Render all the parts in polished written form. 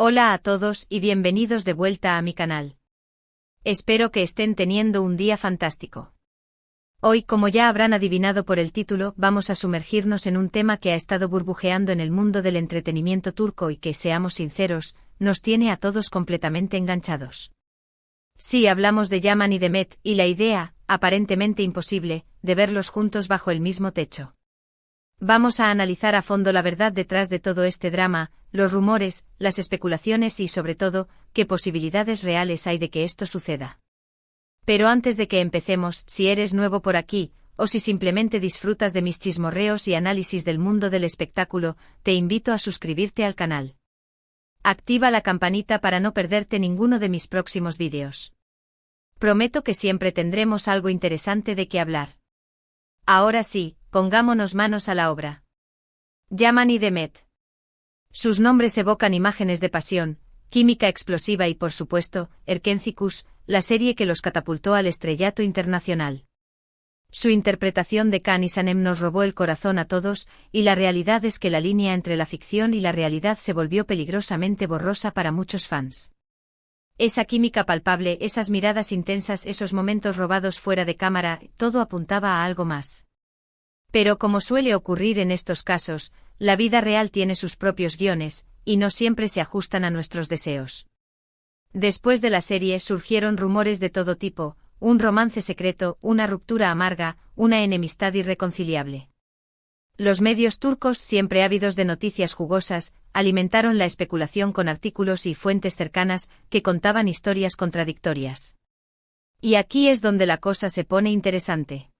Hola a todos y bienvenidos de vuelta a mi canal. Espero que estén teniendo un día fantástico. Hoy, como ya habrán adivinado por el título, vamos a sumergirnos en un tema que ha estado burbujeando en el mundo del entretenimiento turco y que, seamos sinceros, nos tiene a todos completamente enganchados. Sí, hablamos de Yaman y Demet, y la idea, aparentemente imposible, de verlos juntos bajo el mismo techo. Vamos a analizar a fondo la verdad detrás de todo este drama, los rumores, las especulaciones y, sobre todo, qué posibilidades reales hay de que esto suceda. Pero antes de que empecemos, si eres nuevo por aquí, o si simplemente disfrutas de mis chismorreos y análisis del mundo del espectáculo, te invito a suscribirte al canal. Activa la campanita para no perderte ninguno de mis próximos vídeos. Prometo que siempre tendremos algo interesante de qué hablar. Ahora sí, pongámonos manos a la obra. Yaman y Demet. Sus nombres evocan imágenes de pasión, química explosiva y, por supuesto, Erkencikus, la serie que los catapultó al estrellato internacional. Su interpretación de Can y Sanem nos robó el corazón a todos, y la realidad es que la línea entre la ficción y la realidad se volvió peligrosamente borrosa para muchos fans. Esa química palpable, esas miradas intensas, esos momentos robados fuera de cámara, todo apuntaba a algo más. Pero como suele ocurrir en estos casos, la vida real tiene sus propios guiones, y no siempre se ajustan a nuestros deseos. Después de la serie surgieron rumores de todo tipo, un romance secreto, una ruptura amarga, una enemistad irreconciliable. Los medios turcos, siempre ávidos de noticias jugosas, alimentaron la especulación con artículos y fuentes cercanas que contaban historias contradictorias. Y aquí es donde la cosa se pone interesante.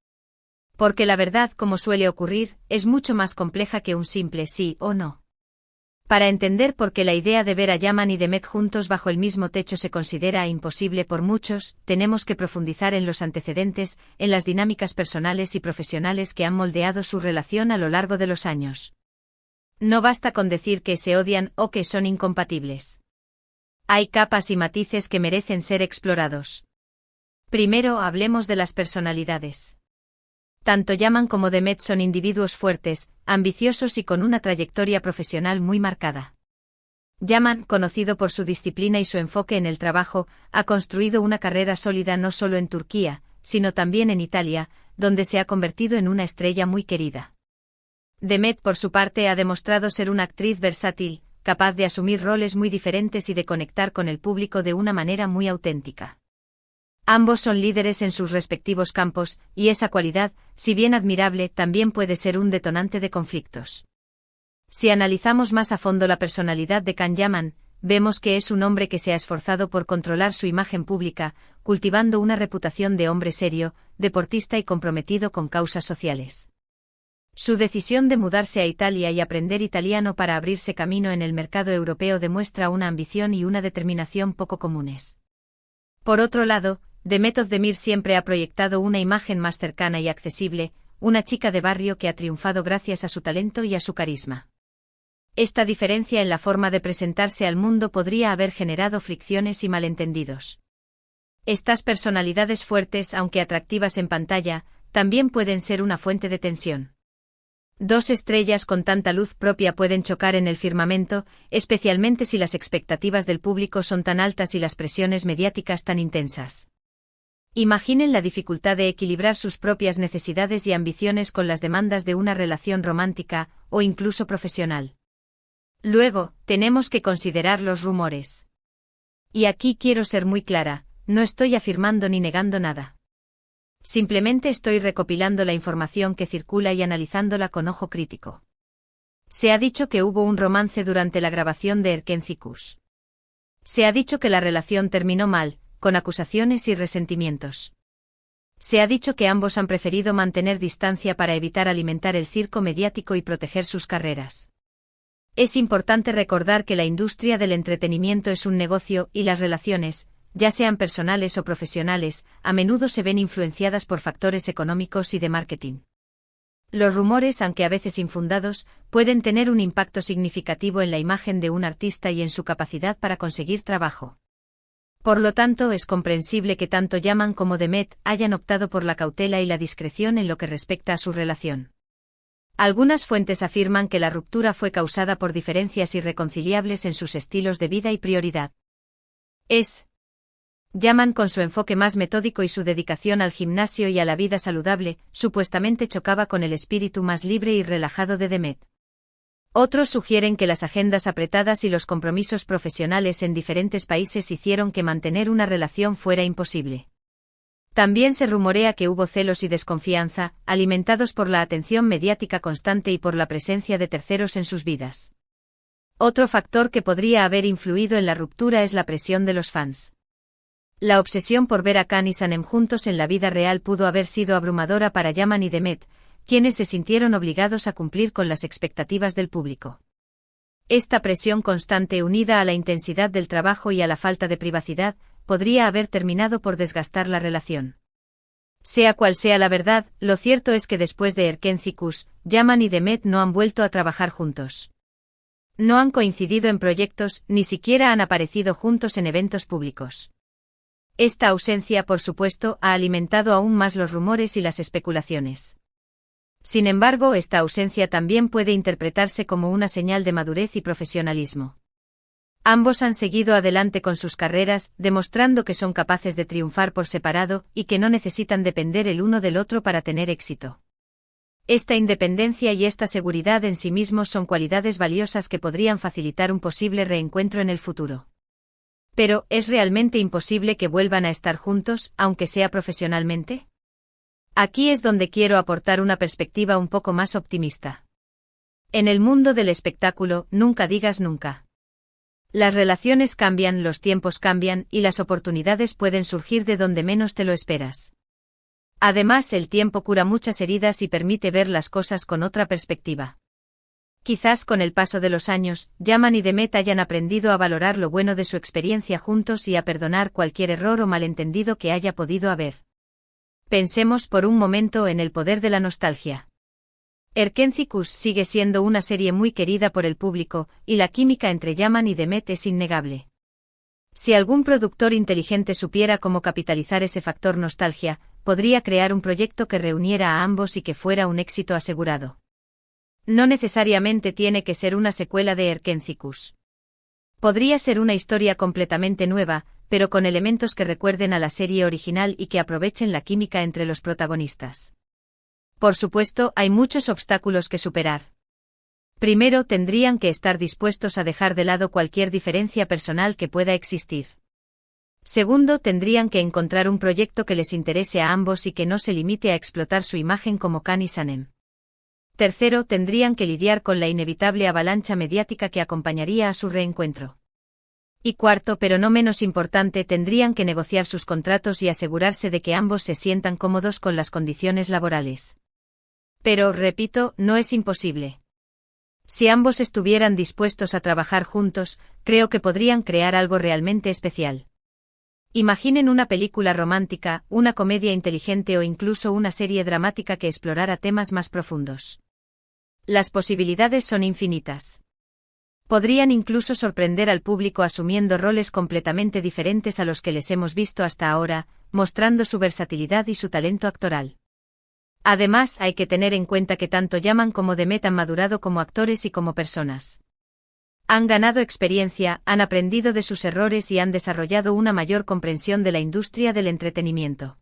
Porque la verdad, como suele ocurrir, es mucho más compleja que un simple sí o no. Para entender por qué la idea de ver a Yaman y Demet juntos bajo el mismo techo se considera imposible por muchos, tenemos que profundizar en los antecedentes, en las dinámicas personales y profesionales que han moldeado su relación a lo largo de los años. No basta con decir que se odian o que son incompatibles. Hay capas y matices que merecen ser explorados. Primero hablemos de las personalidades. Tanto Yaman como Demet son individuos fuertes, ambiciosos y con una trayectoria profesional muy marcada. Yaman, conocido por su disciplina y su enfoque en el trabajo, ha construido una carrera sólida no solo en Turquía, sino también en Italia, donde se ha convertido en una estrella muy querida. Demet, por su parte, ha demostrado ser una actriz versátil, capaz de asumir roles muy diferentes y de conectar con el público de una manera muy auténtica. Ambos son líderes en sus respectivos campos, y esa cualidad, si bien admirable, también puede ser un detonante de conflictos. Si analizamos más a fondo la personalidad de Can Yaman, vemos que es un hombre que se ha esforzado por controlar su imagen pública, cultivando una reputación de hombre serio, deportista y comprometido con causas sociales. Su decisión de mudarse a Italia y aprender italiano para abrirse camino en el mercado europeo demuestra una ambición y una determinación poco comunes. Por otro lado, Demet Özdemir siempre ha proyectado una imagen más cercana y accesible, una chica de barrio que ha triunfado gracias a su talento y a su carisma. Esta diferencia en la forma de presentarse al mundo podría haber generado fricciones y malentendidos. Estas personalidades fuertes, aunque atractivas en pantalla, también pueden ser una fuente de tensión. Dos estrellas con tanta luz propia pueden chocar en el firmamento, especialmente si las expectativas del público son tan altas y las presiones mediáticas tan intensas. Imaginen la dificultad de equilibrar sus propias necesidades y ambiciones con las demandas de una relación romántica, o incluso profesional. Luego, tenemos que considerar los rumores. Y aquí quiero ser muy clara, no estoy afirmando ni negando nada. Simplemente estoy recopilando la información que circula y analizándola con ojo crítico. Se ha dicho que hubo un romance durante la grabación de Erkencikus. Se ha dicho que la relación terminó mal, con acusaciones y resentimientos. Se ha dicho que ambos han preferido mantener distancia para evitar alimentar el circo mediático y proteger sus carreras. Es importante recordar que la industria del entretenimiento es un negocio y las relaciones, ya sean personales o profesionales, a menudo se ven influenciadas por factores económicos y de marketing. Los rumores, aunque a veces infundados, pueden tener un impacto significativo en la imagen de un artista y en su capacidad para conseguir trabajo. Por lo tanto, es comprensible que tanto Yaman como Demet hayan optado por la cautela y la discreción en lo que respecta a su relación. Algunas fuentes afirman que la ruptura fue causada por diferencias irreconciliables en sus estilos de vida y prioridad. Yaman, con su enfoque más metódico y su dedicación al gimnasio y a la vida saludable, supuestamente chocaba con el espíritu más libre y relajado de Demet. Otros sugieren que las agendas apretadas y los compromisos profesionales en diferentes países hicieron que mantener una relación fuera imposible. También se rumorea que hubo celos y desconfianza, alimentados por la atención mediática constante y por la presencia de terceros en sus vidas. Otro factor que podría haber influido en la ruptura es la presión de los fans. La obsesión por ver a Khan y Sanem juntos en la vida real pudo haber sido abrumadora para Yaman y Demet, quienes se sintieron obligados a cumplir con las expectativas del público. Esta presión constante, unida a la intensidad del trabajo y a la falta de privacidad, podría haber terminado por desgastar la relación. Sea cual sea la verdad, lo cierto es que después de Erkenci-Kuş, Yaman y Demet no han vuelto a trabajar juntos. No han coincidido en proyectos, ni siquiera han aparecido juntos en eventos públicos. Esta ausencia, por supuesto, ha alimentado aún más los rumores y las especulaciones. Sin embargo, esta ausencia también puede interpretarse como una señal de madurez y profesionalismo. Ambos han seguido adelante con sus carreras, demostrando que son capaces de triunfar por separado y que no necesitan depender el uno del otro para tener éxito. Esta independencia y esta seguridad en sí mismos son cualidades valiosas que podrían facilitar un posible reencuentro en el futuro. Pero, ¿es realmente imposible que vuelvan a estar juntos, aunque sea profesionalmente? Aquí es donde quiero aportar una perspectiva un poco más optimista. En el mundo del espectáculo, nunca digas nunca. Las relaciones cambian, los tiempos cambian, y las oportunidades pueden surgir de donde menos te lo esperas. Además, el tiempo cura muchas heridas y permite ver las cosas con otra perspectiva. Quizás con el paso de los años, Yaman y Demet hayan aprendido a valorar lo bueno de su experiencia juntos y a perdonar cualquier error o malentendido que haya podido haber. Pensemos por un momento en el poder de la nostalgia. Erkenci-Kuş sigue siendo una serie muy querida por el público, y la química entre Yaman y Demet es innegable. Si algún productor inteligente supiera cómo capitalizar ese factor nostalgia, podría crear un proyecto que reuniera a ambos y que fuera un éxito asegurado. No necesariamente tiene que ser una secuela de Erkenci-Kuş. Podría ser una historia completamente nueva, pero con elementos que recuerden a la serie original y que aprovechen la química entre los protagonistas. Por supuesto, hay muchos obstáculos que superar. Primero, tendrían que estar dispuestos a dejar de lado cualquier diferencia personal que pueda existir. Segundo, tendrían que encontrar un proyecto que les interese a ambos y que no se limite a explotar su imagen como Khan y Sanem. Tercero, tendrían que lidiar con la inevitable avalancha mediática que acompañaría a su reencuentro. Y cuarto, pero no menos importante, tendrían que negociar sus contratos y asegurarse de que ambos se sientan cómodos con las condiciones laborales. Pero, repito, no es imposible. Si ambos estuvieran dispuestos a trabajar juntos, creo que podrían crear algo realmente especial. Imaginen una película romántica, una comedia inteligente o incluso una serie dramática que explorara temas más profundos. Las posibilidades son infinitas. Podrían incluso sorprender al público asumiendo roles completamente diferentes a los que les hemos visto hasta ahora, mostrando su versatilidad y su talento actoral. Además, hay que tener en cuenta que tanto Yaman como Demet han madurado como actores y como personas. Han ganado experiencia, han aprendido de sus errores y han desarrollado una mayor comprensión de la industria del entretenimiento.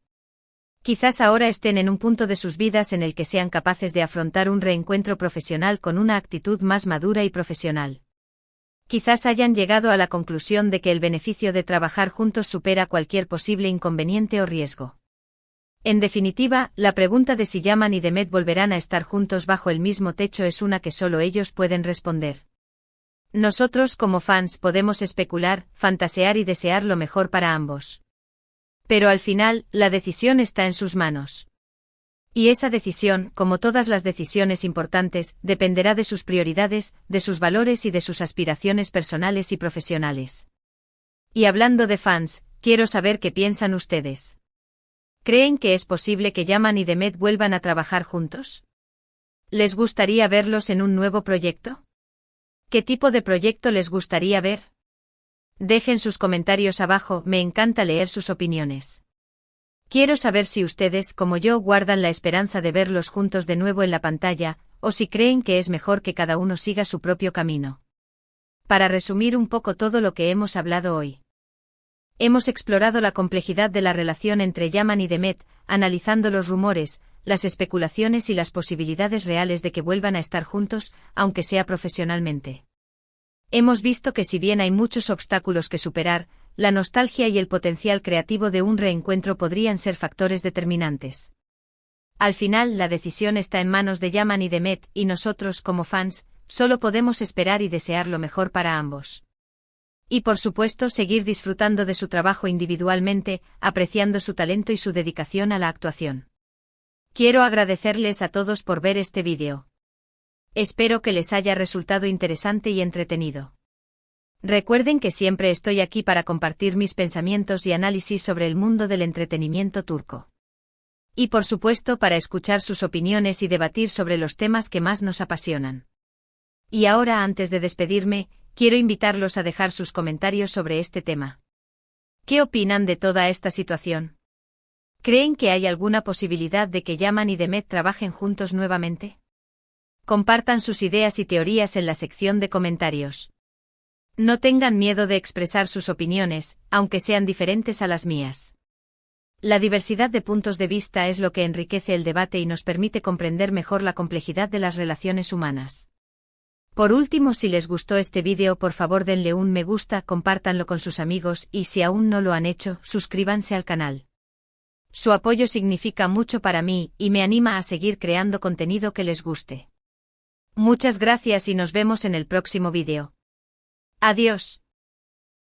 Quizás ahora estén en un punto de sus vidas en el que sean capaces de afrontar un reencuentro profesional con una actitud más madura y profesional. Quizás hayan llegado a la conclusión de que el beneficio de trabajar juntos supera cualquier posible inconveniente o riesgo. En definitiva, la pregunta de si Yaman y Demet volverán a estar juntos bajo el mismo techo es una que solo ellos pueden responder. Nosotros como fans podemos especular, fantasear y desear lo mejor para ambos. Pero al final, la decisión está en sus manos. Y esa decisión, como todas las decisiones importantes, dependerá de sus prioridades, de sus valores y de sus aspiraciones personales y profesionales. Y hablando de fans, quiero saber qué piensan ustedes. ¿Creen que es posible que Yaman y Demet vuelvan a trabajar juntos? ¿Les gustaría verlos en un nuevo proyecto? ¿Qué tipo de proyecto les gustaría ver? Dejen sus comentarios abajo, me encanta leer sus opiniones. Quiero saber si ustedes, como yo, guardan la esperanza de verlos juntos de nuevo en la pantalla, o si creen que es mejor que cada uno siga su propio camino. Para resumir un poco todo lo que hemos hablado hoy. Hemos explorado la complejidad de la relación entre Yaman y Demet, analizando los rumores, las especulaciones y las posibilidades reales de que vuelvan a estar juntos, aunque sea profesionalmente. Hemos visto que si bien hay muchos obstáculos que superar, la nostalgia y el potencial creativo de un reencuentro podrían ser factores determinantes. Al final, la decisión está en manos de Yaman y Demet, y nosotros, como fans, solo podemos esperar y desear lo mejor para ambos. Y por supuesto, seguir disfrutando de su trabajo individualmente, apreciando su talento y su dedicación a la actuación. Quiero agradecerles a todos por ver este vídeo. Espero que les haya resultado interesante y entretenido. Recuerden que siempre estoy aquí para compartir mis pensamientos y análisis sobre el mundo del entretenimiento turco. Y por supuesto para escuchar sus opiniones y debatir sobre los temas que más nos apasionan. Y ahora, antes de despedirme, quiero invitarlos a dejar sus comentarios sobre este tema. ¿Qué opinan de toda esta situación? ¿Creen que hay alguna posibilidad de que Yaman y Demet trabajen juntos nuevamente? Compartan sus ideas y teorías en la sección de comentarios. No tengan miedo de expresar sus opiniones, aunque sean diferentes a las mías. La diversidad de puntos de vista es lo que enriquece el debate y nos permite comprender mejor la complejidad de las relaciones humanas. Por último, si les gustó este vídeo, por favor denle un me gusta, compártanlo con sus amigos y si aún no lo han hecho, suscríbanse al canal. Su apoyo significa mucho para mí y me anima a seguir creando contenido que les guste. Muchas gracias y nos vemos en el próximo vídeo. Adiós.